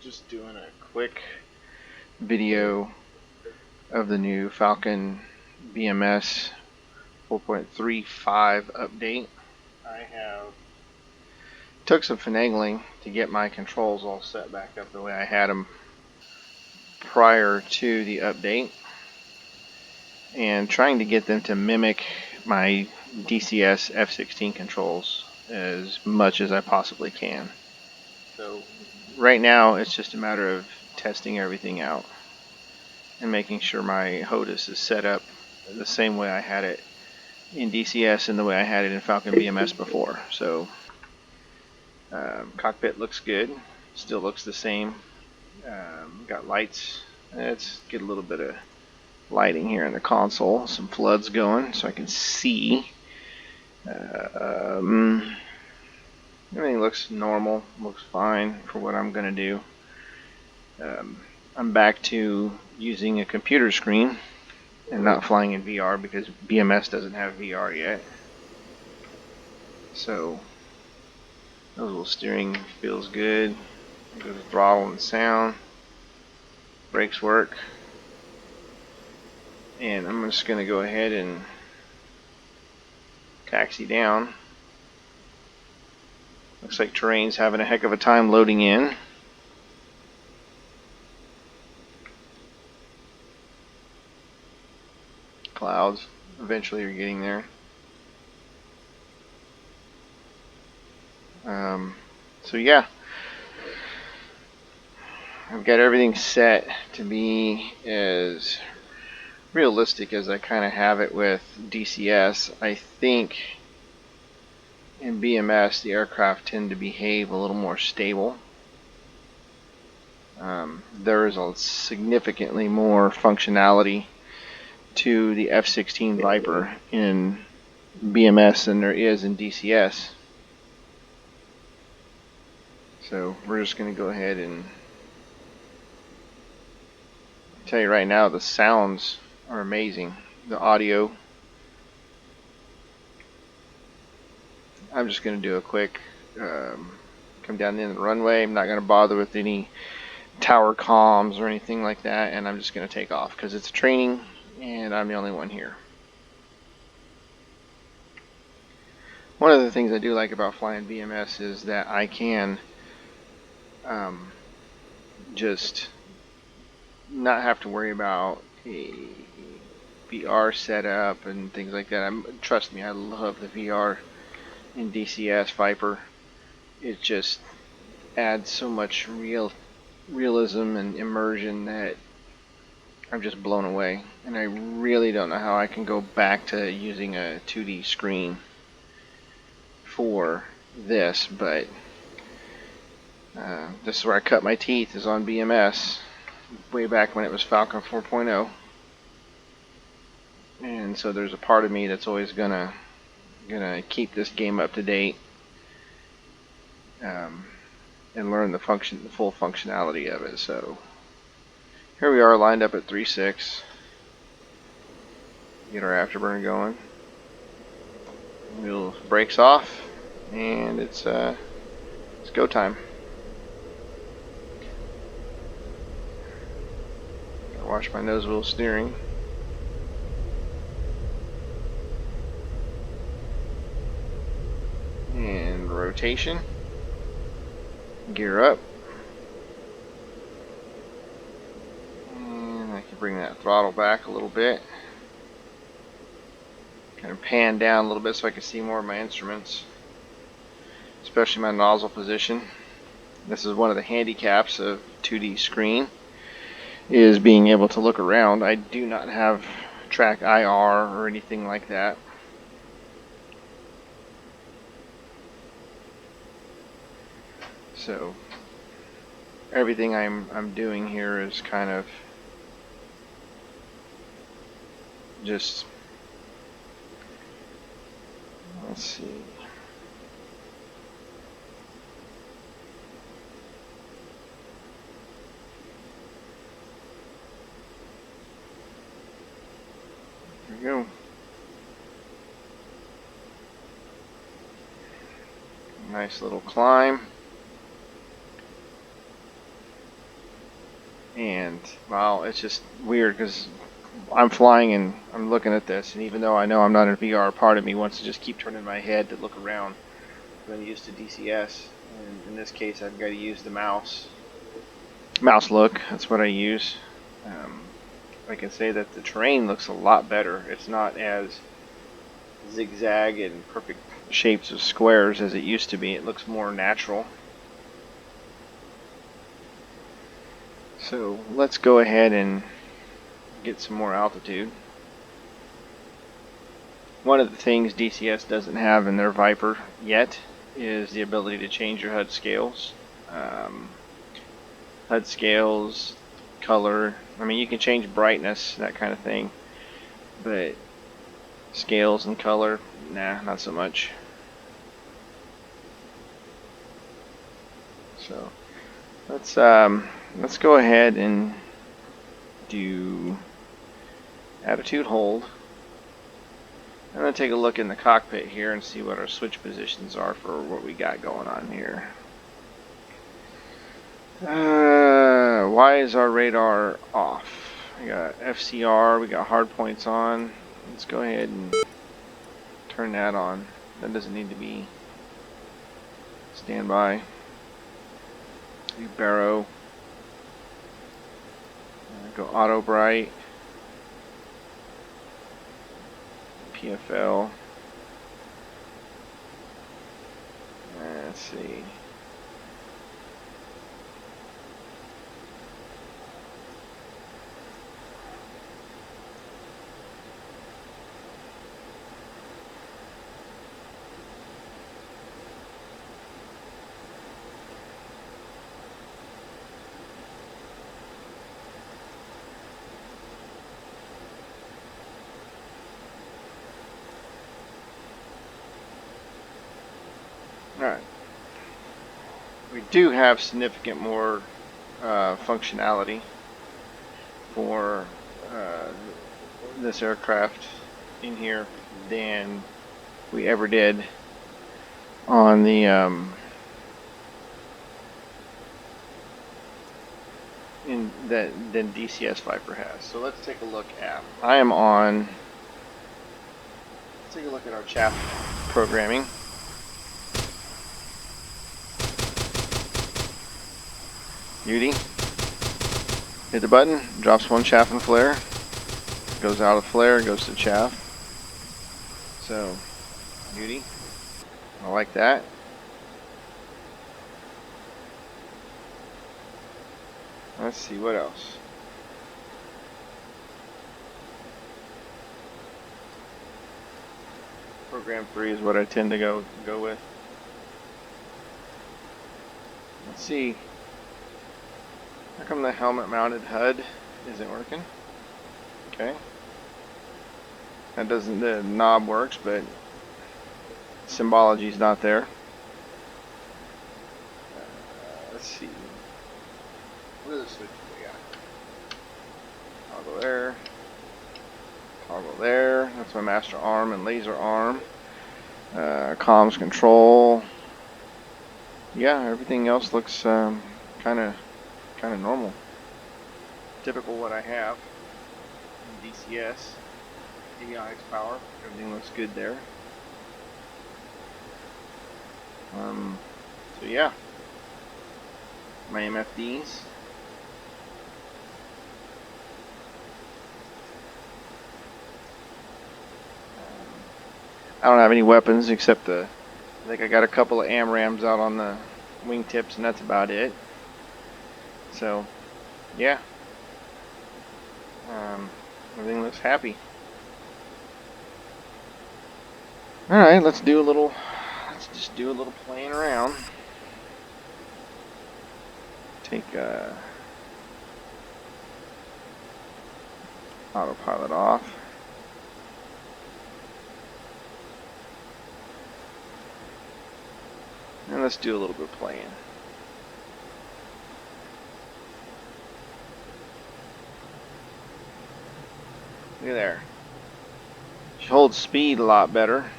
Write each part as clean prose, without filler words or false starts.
Just doing a quick video of the new Falcon BMS 4.35 update. I took some finagling to get my controls all set back up the way I had them prior to the update, and trying to get them to mimic my DCS F16 controls as much as I possibly can. So right now it's just a matter of testing everything out and making sure my HOTAS is set up the same way I had it in DCS and the way I had it in Falcon BMS before. So cockpit looks good, still looks the same. Got lights. Let's get a little bit of lighting here in the console, some floods going so I can see. Everything looks normal, looks fine for what I'm going to do. I'm back to using a computer screen and not flying in VR because BMS doesn't have VR yet. So nozzle steering feels good. Go to throttle and sound. Brakes work. And I'm just going to go ahead and taxi down. Looks like terrain's having a heck of a time loading in. Clouds eventually are getting there. So yeah, I've got everything set to be as realistic as I kind of have it with DCS. I think in BMS the aircraft tend to behave a little more stable. There is a significantly more functionality to the F16 Viper in BMS than there is in DCS. So we're just going to go ahead and tell you right now the sounds are amazing. The audio. I'm just going to do a quick come down the end of the runway. I'm not going to bother with any tower comms or anything like that, and I'm just going to take off because it's training and I'm the only one here. One of the things I do like about flying BMS is that I can just not have to worry about a VR setup and things like that. Trust me, I love the VR in DCS Viper. It just adds so much realism and immersion that I'm just blown away. And I really don't know how I can go back to using a 2D screen for this, but this is where I cut my teeth, is on BMS way back when it was Falcon 4.0. And so there's a part of me that's always gonna keep this game up to date and learn the full functionality of it. So here we are, lined up at 3.6. Get our afterburner going. Wheel brakes off, and it's go time. Gotta watch my nose wheel steering. And rotation. Gear up. And I can bring that throttle back a little bit. Kind of pan down a little bit so I can see more of my instruments, especially my nozzle position. This is one of the handicaps of 2D screen, is being able to look around. I do not have track IR or anything like that. So everything I'm doing here is kind of just, let's see. There we go. Nice little climb. And well, it's just weird because I'm flying and I'm looking at this, and even though I know I'm not in VR, part of me wants to just keep turning my head to look around. I'm used to DCS, and in this case I've got to use the mouse look. That's what I use. I can say that the terrain looks a lot better. It's not as zigzag and perfect shapes of squares as it used to be. It looks more natural. So let's go ahead and get some more altitude. One of the things DCS doesn't have in their Viper yet is the ability to change your HUD scales. HUD scales, color. I mean, you can change brightness, that kind of thing. But scales and color, nah, not so much. So let's go ahead and do attitude hold. I'm going to take a look in the cockpit here and see what our switch positions are for what we got going on here. Why is our radar off? We got FCR, we got hard points on. Let's go ahead and turn that on. That doesn't need to be standby. Do barrow. Go auto bright. PFL. Let's see. Alright. We do have significant more functionality for this aircraft in here than we ever did on the than DCS Viper has. So let's take a look at. Let's take a look at our chaff programming. Beauty. Hit the button, drops one chaff and flare. Goes out of flare, goes to chaff. So, beauty. I like that. Let's see what else. Program 3 is what I tend to go with. Let's see. How come the helmet mounted HUD isn't working? Okay. That doesn't, the knob works, but symbology is not there. Let's see. What are the switches we got? Toggle there. Toggle there. That's my master arm and laser arm. Comms control. Yeah, everything else looks kind of normal. Typical what I have in DCS. AIX power. Everything looks good there. So yeah. My MFDs. I don't have any weapons except I think I got a couple of AMRAMs out on the wingtips, and that's about it. So, yeah. Everything looks happy. Alright, let's just do a little playing around. Take autopilot off. And let's do a little bit of playing. Look at there. She holds speed a lot better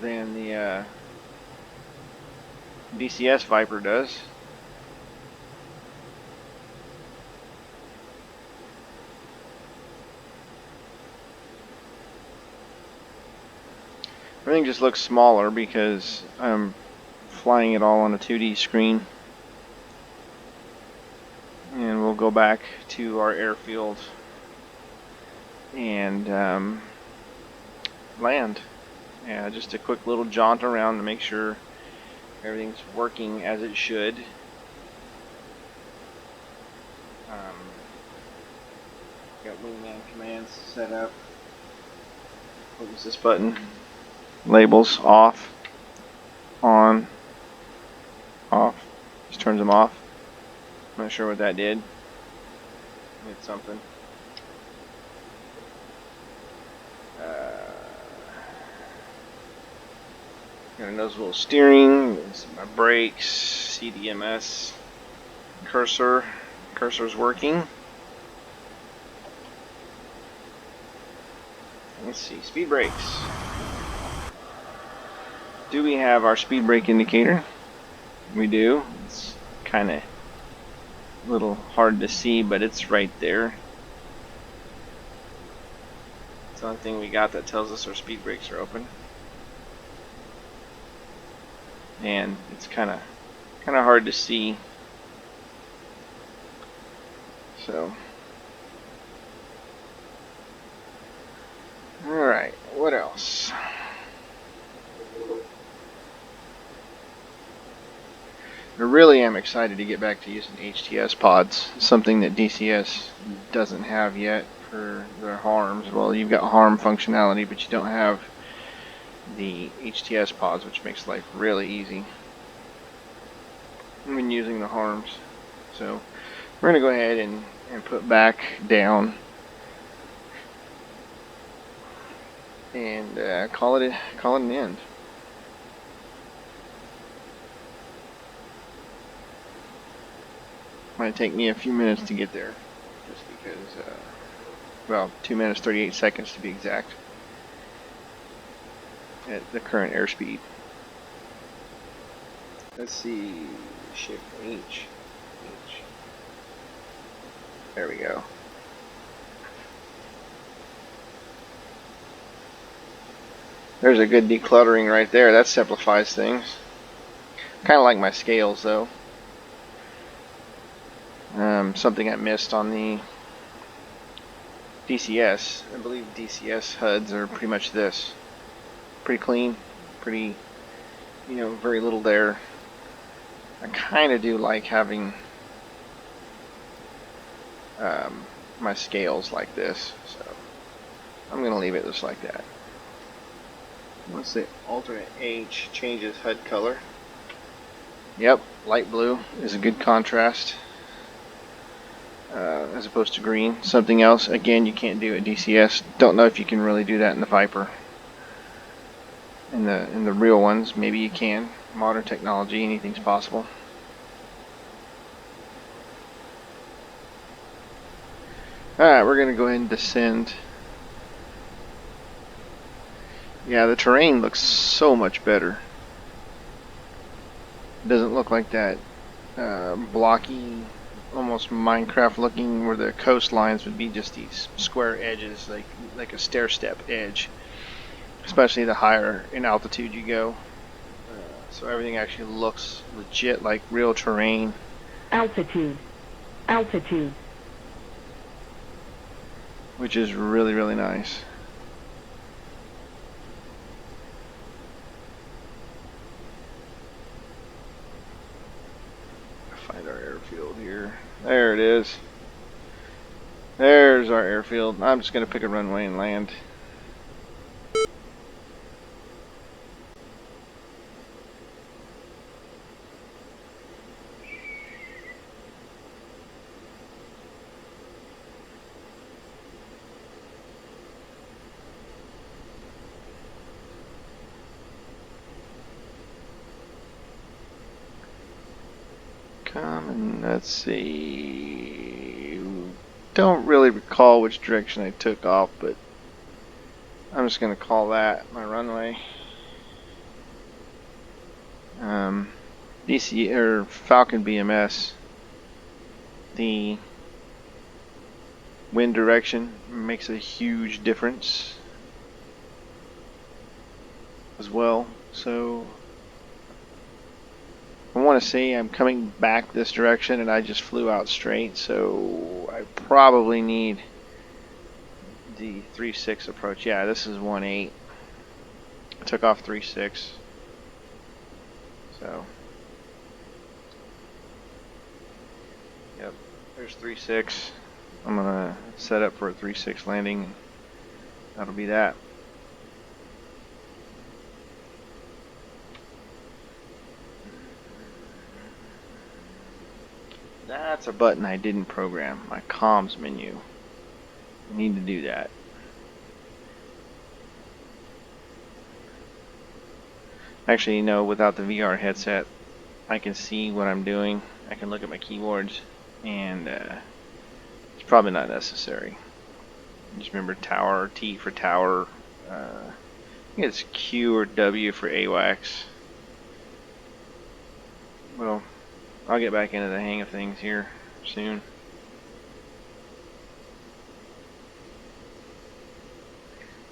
than the DCS Viper does. Everything just looks smaller because I'm flying it all on a 2D screen. And we'll go back to our airfield and land. Yeah, just a quick little jaunt around to make sure everything's working as it should. Got wingman commands set up. What was this button? Labels off, on, off. Just turns them off. I'm not sure what that did. Did something. Got a noticeable steering, my brakes, CDMS, cursor's working. Let's see, speed brakes. Do we have our speed brake indicator? We do. It's kind of a little hard to see, but it's right there. It's the only thing we got that tells us our speed brakes are open. And it's kind of hard to see. So, all right, what else? I really am excited to get back to using HTS pods, something that DCS doesn't have yet for their harms. Well, you've got harm functionality, but you don't have the HTS pods, which makes life really easy when using the harms. So we're going to go ahead and put back down and call it an end. Might take me a few minutes to get there, just because, well, 2 minutes 38 seconds to be exact, at the current airspeed. Let's see, shift H. There we go. There's a good decluttering right there. That simplifies things. Kind of like my scales, though. Something I missed on the DCS. I believe DCS HUDs are pretty much this. Pretty clean. Pretty, very little there. I kind of do like having my scales like this. So I'm going to leave it just like that. Once the alternate H changes HUD color. Yep, light blue is a good contrast. As opposed to green. Something else, again, you can't do at DCS. Don't know if you can really do that in the Viper. In the real ones, maybe you can. Modern technology, anything's possible. Alright, we're going to go ahead and descend. Yeah, the terrain looks so much better. It doesn't look like that blocky, almost Minecraft looking, where the coastlines would be just these square edges, like a stair step edge, especially the higher in altitude you go. So everything actually looks legit like real terrain. Altitude, which is really, really nice. Find our airfield here. There it is. There's our airfield. I'm just going to pick a runway and land. Let's see. Don't really recall which direction I took off, but I'm just going to call that my runway. DC or Falcon BMS. The wind direction makes a huge difference. as well. So I want to say I'm coming back this direction and I just flew out straight, so I probably need the 3.6 approach. Yeah, this is 1.8. I took off 3.6. So, yep, there's 3.6. I'm gonna set up for a 3.6 landing. That'll be that. That's a button I didn't program, my comms menu. I need to do that. Actually, you know, without the VR headset, I can see what I'm doing. I can look at my keyboards, and it's probably not necessary. Just remember tower, T for tower. I think it's Q or W for AWACS. Well, I'll get back into the hang of things here soon.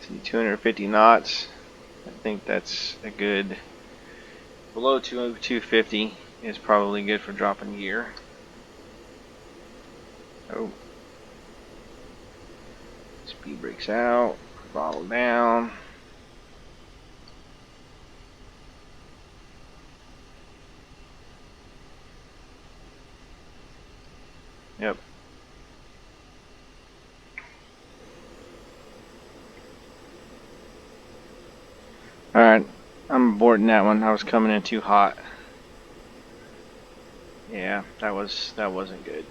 See, 250 knots. I think that's a good. Below 250 is probably good for dropping gear. Oh. Speed brakes out. Throttle down. Yep. Alright, I'm aborting that one. I was coming in too hot. Yeah, that wasn't good.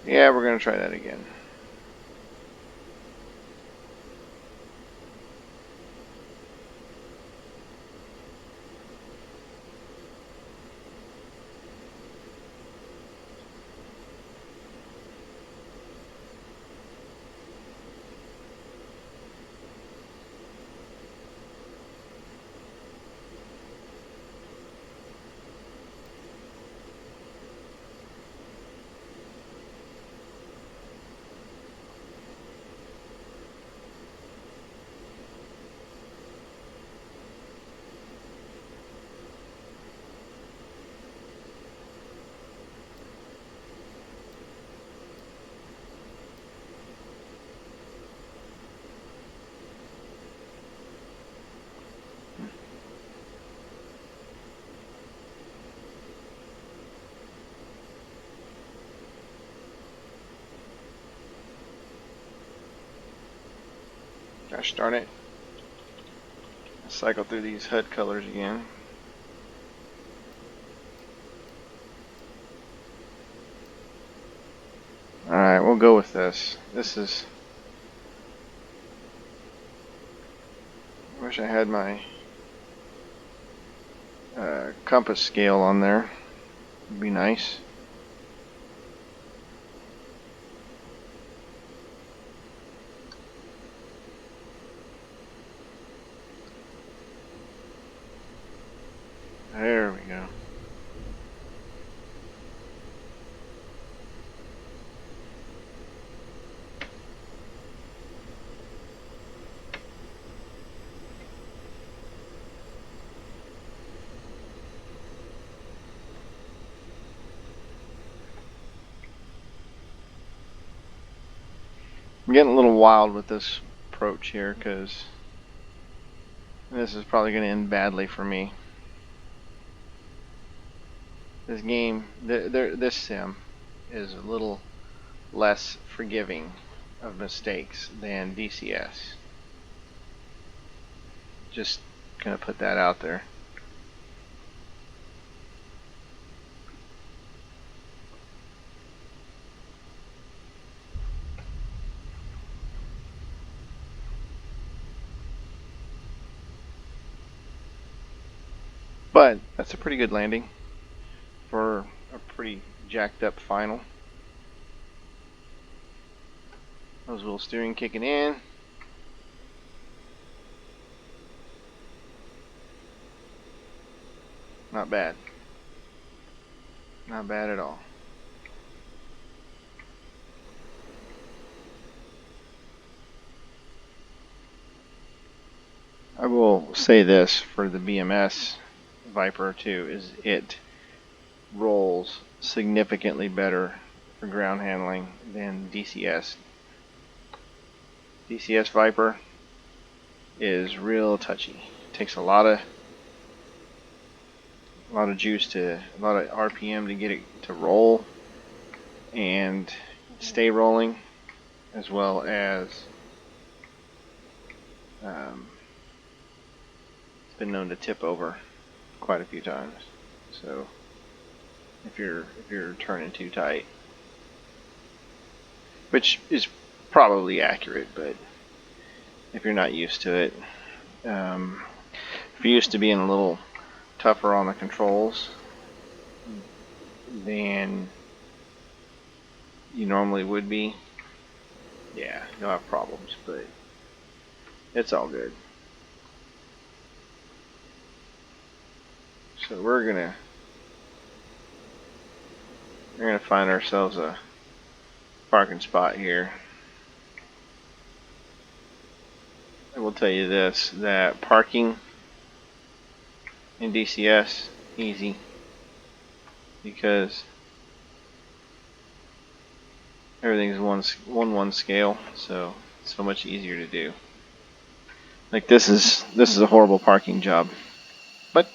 Yeah, we're gonna try that again. Gosh darn it. Let's cycle through these HUD colors again. Alright, we'll go with this. This is... I wish I had my compass scale on there. It'd be nice. There we go. I'm getting a little wild with this approach here because this is probably going to end badly for me. This game, this sim, is a little less forgiving of mistakes than DCS. Just gonna put that out there. But that's a pretty good landing for a pretty jacked up final. Nose wheel steering kicking in. Not bad. Not bad at all. I will say this for the BMS Viper too, is it rolls significantly better for ground handling than DCS. DCS Viper is real touchy. It takes a lot of juice a lot of RPM to get it to roll and stay rolling, as well as it's been known to tip over quite a few times. So if you're turning too tight, which is probably accurate, but if you're not used to it, if you're used to being a little tougher on the controls than you normally would be, yeah, you'll have problems, but it's all good. So we're gonna find ourselves a parking spot here. I will tell you this, that parking in DCS, easy, because everything's one scale, so it's so much easier to do. Like this is a horrible parking job, but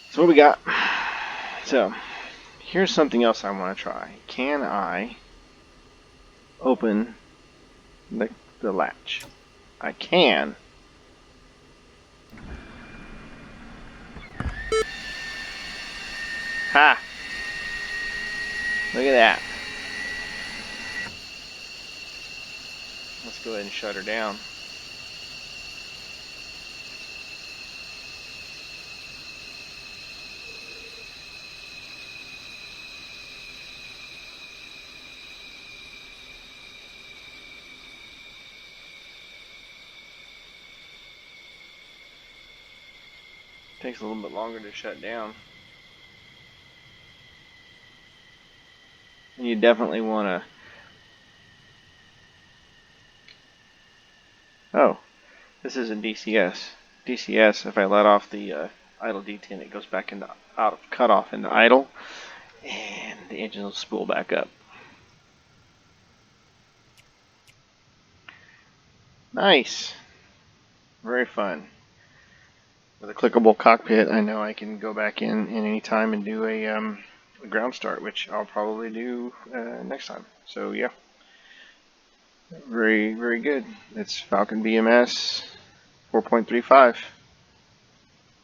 that's what we got. So here's something else I want to try. Can I open the latch? I can. Ha! Look at that. Let's go ahead and shut her down. Takes a little bit longer to shut down. And you definitely want to... Oh, this isn't DCS. DCS, if I let off the idle detent, it goes back into cut off into idle, and the engine will spool back up. Nice. Very fun. With a clickable cockpit, I know I can go back in any time and do a ground start, which I'll probably do next time. So yeah, very, very good. It's Falcon BMS 4.35.